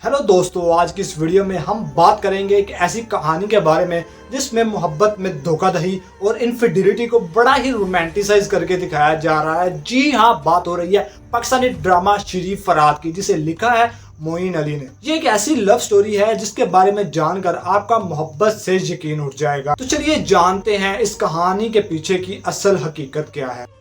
Hello दोस्तों, आज की इस वीडियो में हम बात करेंगे एक ऐसी कहानी के बारे में जिसमें मोहब्बत में धोखाधड़ी और इनफिडेलिटी को बड़ा ही रोमांटिसाइज करके दिखाया जा रहा है। जी हाँ, बात हो रही है पाकिस्तानी ड्रामा श्री फरहाद की, जिसे लिखा है मोइन अली ने। ये एक ऐसी लव स्टोरी है जिसके बारे में जानकर आपका मोहब्बत से यकीन उठ जाएगा। तो चलिए जानते हैं इस कहानी के पीछे की असल हकीकत क्या है।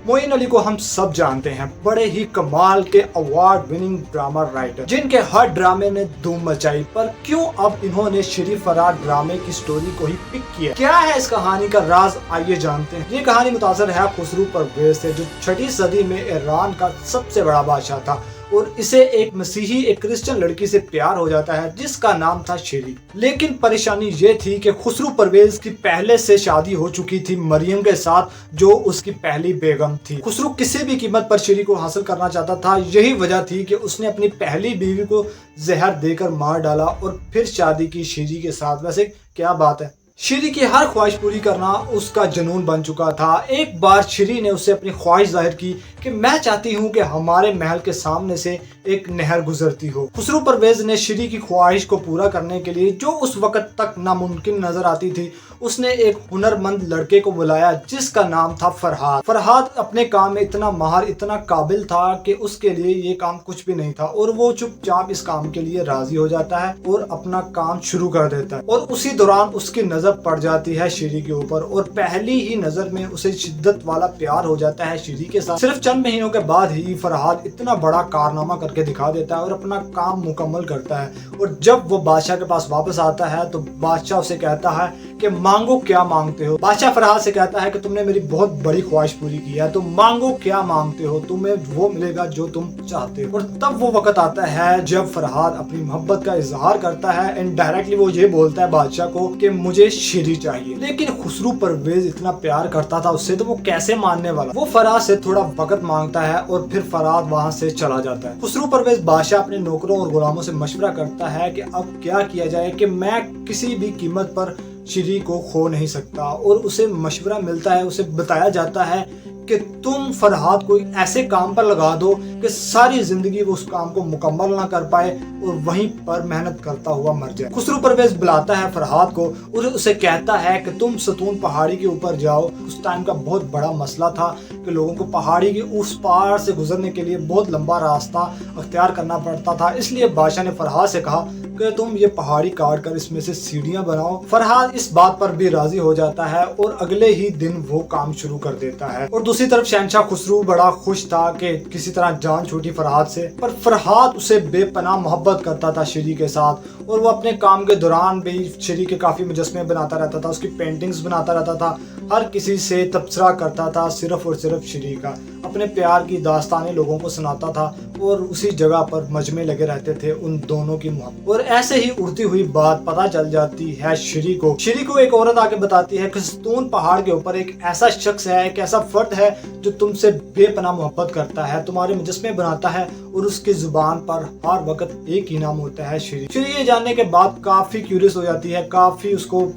मोइन अली को हम सब जानते हैं, बड़े ही कमाल के अवार्ड विनिंग ड्रामा राइटर, जिनके हर ड्रामे ने धूम मचाई। पर क्यों अब इन्होंने श्री फरहाद ड्रामे की स्टोरी को ही पिक किया? क्या है इस कहानी का राज, आइए जानते हैं। ये कहानी मुतासर है खुसरू परवेज से, जो 6वीं सदी में ईरान का सबसे बड़ा बादशाह था और इसे एक मसीही एक क्रिश्चियन लड़की से प्यार हो जाता है जिसका नाम था शेरी। लेकिन परेशानी ये थी कि खुसरू परवेज की पहले से शादी हो चुकी थी मरियम के साथ, जो उसकी पहली बेगम थी। खुसरू किसी भी कीमत पर शेरी को हासिल करना चाहता था। यही वजह थी कि उसने अपनी पहली बीवी को जहर देकर मार डाला और फिर शादी की शेरी के साथ। वैसे क्या बात है, श्री की हर ख्वाहिश पूरी करना उसका जुनून बन चुका था। एक बार श्री ने उससे अपनी ख्वाहिश जाहिर की कि मैं चाहती हूँ कि हमारे महल के सामने से एक नहर गुजरती हो। खुसरू परवेज ने श्री की ख्वाहिश को पूरा करने के लिए, जो उस वक्त तक नामुमकिन नजर आती थी, उसने एक हुनरमंद लड़के को बुलाया जिसका नाम था फरहाद। फरहाद अपने काम में इतना माहिर, इतना काबिल था कि उसके लिए ये काम कुछ भी नहीं था और वो चुपचाप इस काम के लिए राजी हो जाता है और अपना काम शुरू कर देता है। और उसी दौरान उसकी नजर पड़ जाती है श्री के ऊपर और पहली ही नजर में उसे शिद्दत वाला प्यार हो जाता है श्री के साथ। सिर्फ चंद महीनों के बाद ही फरहाद इतना बड़ा कारनामा करके दिखा देता है और अपना काम मुकम्मल करता है। और जब वो बादशाह के पास वापस आता है तो बादशाह उसे कहता है कि मांगो, क्या मांगते हो। बादशाह फरहाद से कहता है कि तुमने मेरी बहुत बड़ी ख्वाहिश पूरी की है, तो मांगो, क्या मांगते हो, तुम्हें वो मिलेगा जो तुम चाहते हो। और तब वो वक्त आता है जब फरहाद अपनी मोहब्बत का इजहार करता है। इनडायरेक्टली वो ये बोलता है बादशाह को कि मुझे श्री चाहिए। लेकिन खुसरू परवेज इतना प्यार करता था उससे, तो वो कैसे मानने वाला। वो फरहाद से थोड़ा वक्त मांगता है और फिर फरहाद वहां से चला जाता है। खुसरू परवेज बादशाह अपने नौकरों और गुलामों से मशवरा करता है कि अब क्या किया जाए कि मैं किसी भी कीमत पर श्री को खो नहीं सकता। और उसे मशवरा मिलता है, उसे बताया जाता है कि तुम फरहाद को ऐसे काम पर लगा दो कि सारी जिंदगी वो उस काम को मुकम्मल ना कर पाए और वहीं पर मेहनत करता हुआ मर जाए। खुसरू परवेज बुलाता है फरहाद को और उसे कहता है कि तुम सतून पहाड़ी के ऊपर जाओ। उस टाइम का बहुत बड़ा मसला था कि लोगों को पहाड़ी के उस पार से गुजरने के लिए बहुत लंबा रास्ता अख्तियार करना पड़ता था। इसलिए बादशाह ने फरहाद से कहा कि तुम ये पहाड़ी काट कर इसमें से सीढ़ियां बनाओ। फरहाद इस बात पर भी राजी हो जाता है और अगले ही दिन वो काम शुरू कर देता है। और दूसरी तरफ शहंशाह खुसरू बड़ा खुश था कि किसी तरह जान छूटी फरहाद से। पर फरहाद उसे बेपनाह मोहब्बत करता था श्री के साथ और वो अपने काम के दौरान भी श्री के काफी मुजस्मे बनाता रहता था, उसकी पेंटिंग्स बनाता रहता था, हर किसी से तबसरा करता था सिर्फ और सिर्फ श्री का। अपने प्यार की दास्तानें लोगों को सुनाता था और उसी जगह पर मजमे लगे रहते थे उन दोनों की मोहब्बत। और ऐसे ही उड़ती हुई बात पता चल जाती है श्री को। श्री को एक औरत आके बताती है कि सतून पहाड़ के ऊपर एक ऐसा शख्स है, एक ऐसा फर्द है जो तुमसे बेपनाह मोहब्बत करता है, तुम्हारे मुजस्मे बनाता है और उसकी जुबान पर हर वक्त एक ही नाम होता है श्री। श्री ये जानने के बाद काफी क्यूरियस हो जाती है, काफी उसको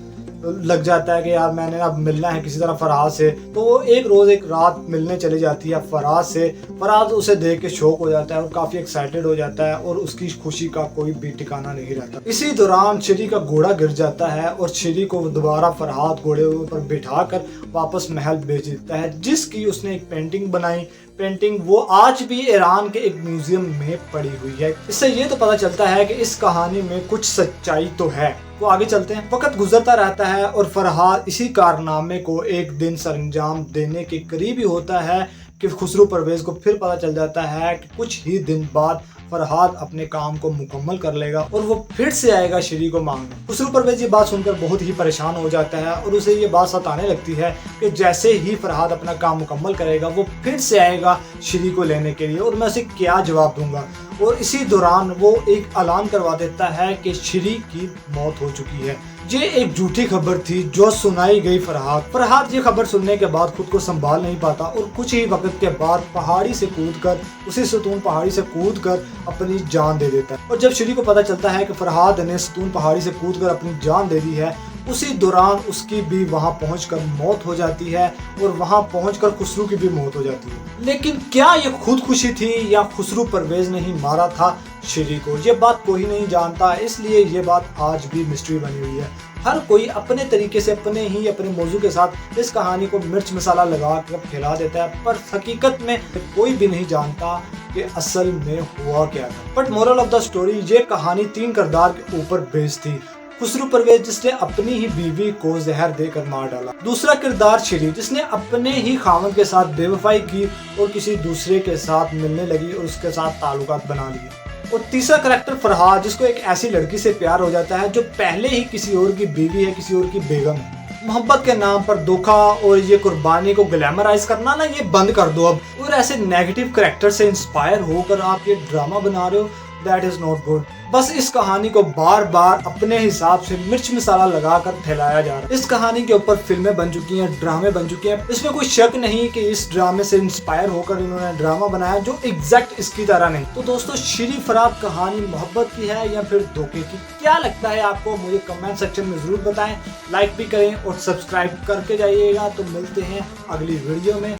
लग जाता है कि यार मैंने अब मिलना है किसी तरह फरहाद से। तो वो एक रोज एक रात मिलने चली जाती है फरहाद से। फरहाद उसे देख के शौक हो जाता है और काफी एक्साइटेड हो जाता है और उसकी खुशी का कोई भी ठिकाना नहीं रहता। इसी दौरान श्री का घोड़ा गिर जाता है और श्री को दोबारा फरहाद घोड़े पर बिठा कर वापस महल भेज देता है, जिसकी उसने एक पेंटिंग बनाई। पेंटिंग वो आज भी ईरान के एक म्यूजियम में पड़ी हुई है। इससे ये तो पता चलता है कि इस कहानी में कुछ सच्चाई तो है। तो आगे चलते हैं। वक्त गुजरता रहता है और फरहाद इसी कारनामे को एक दिन सरंजाम देने के करीब ही होता है कि खुसरू परवेज को फिर पता चल जाता है कि कुछ ही दिन बाद फरहाद अपने काम को मुकम्मल कर लेगा और वो फिर से आएगा श्री को मांगने। खुसरू परवेज ये बात सुनकर बहुत ही परेशान हो जाता है और उसे ये बात सताने लगती है कि जैसे ही फरहाद अपना काम मुकम्मल करेगा वो फिर से आएगा श्री को लेने के लिए और मैं उसे क्या जवाब दूंगा। और इसी दौरान वो एक ऐलान करवा देता है कि श्री की मौत हो चुकी है। ये एक झूठी खबर थी जो सुनाई गई फरहाद ये खबर सुनने के बाद खुद को संभाल नहीं पाता और कुछ ही वक्त के बाद पहाड़ी से कूदकर उसी सतून पहाड़ी से कूदकर अपनी जान दे देता है। और जब श्री को पता चलता है कि फरहाद ने सतून पहाड़ी से कूदकर अपनी जान दे दी है, उसी दौरान उसकी भी वहां पहुंचकर मौत हो जाती है और वहां पहुंचकर खुसरू की भी मौत हो जाती है। लेकिन क्या ये खुदकुशी थी या खुसरू परवेज ने ही मारा था श्री को, ये बात कोई नहीं जानता। इसलिए ये बात आज भी मिस्ट्री बनी हुई है। हर कोई अपने तरीके से अपने मौजू के साथ इस कहानी को मिर्च मसाला लगा कर फैला देता है, पर हकीकत में कोई भी नहीं जानता कि असल में हुआ क्या था। But moral of the story, ये कहानी 3 किरदार के ऊपर बेस्ड थी। खुसरू परवेज जिसने अपनी ही बीवी को जहर देकर मार डाला, दूसरा किरदार श्री जिसने अपने ही खामद के साथ बेवफाई की और किसी दूसरे के साथ मिलने लगी और उसके साथ ताल्लुकात बना लिए, और तीसरा करेक्टर फरहाद जिसको एक ऐसी लड़की से प्यार हो जाता है जो पहले ही किसी और की बीवी है, किसी और की बेगम है। मोहब्बत के नाम पर धोखा और ये कुर्बानी को ग्लैमराइज करना ना, ये बंद कर दो अब। और ऐसे नेगेटिव करेक्टर से इंस्पायर होकर आप ये ड्रामा बना रहे हो, दैट इज नॉट गुड। बस इस कहानी को बार बार अपने हिसाब से मिर्च मसाला लगाकर फैलाया जा रहा है। इस कहानी के ऊपर फिल्में बन चुकी हैं, ड्रामे बन चुके हैं। इसमें कोई शक नहीं कि इस ड्रामे से इंस्पायर होकर इन्होंने ड्रामा बनाया जो एग्जैक्ट इसकी तरह नहीं। तो दोस्तों, श्री फरहाद कहानी मोहब्बत की है या फिर धोखे की, क्या लगता है आपको? मुझे कमेंट सेक्शन में जरूर बताएं। लाइक भी करें और सब्सक्राइब करके जाइएगा। तो मिलते हैं अगली वीडियो में।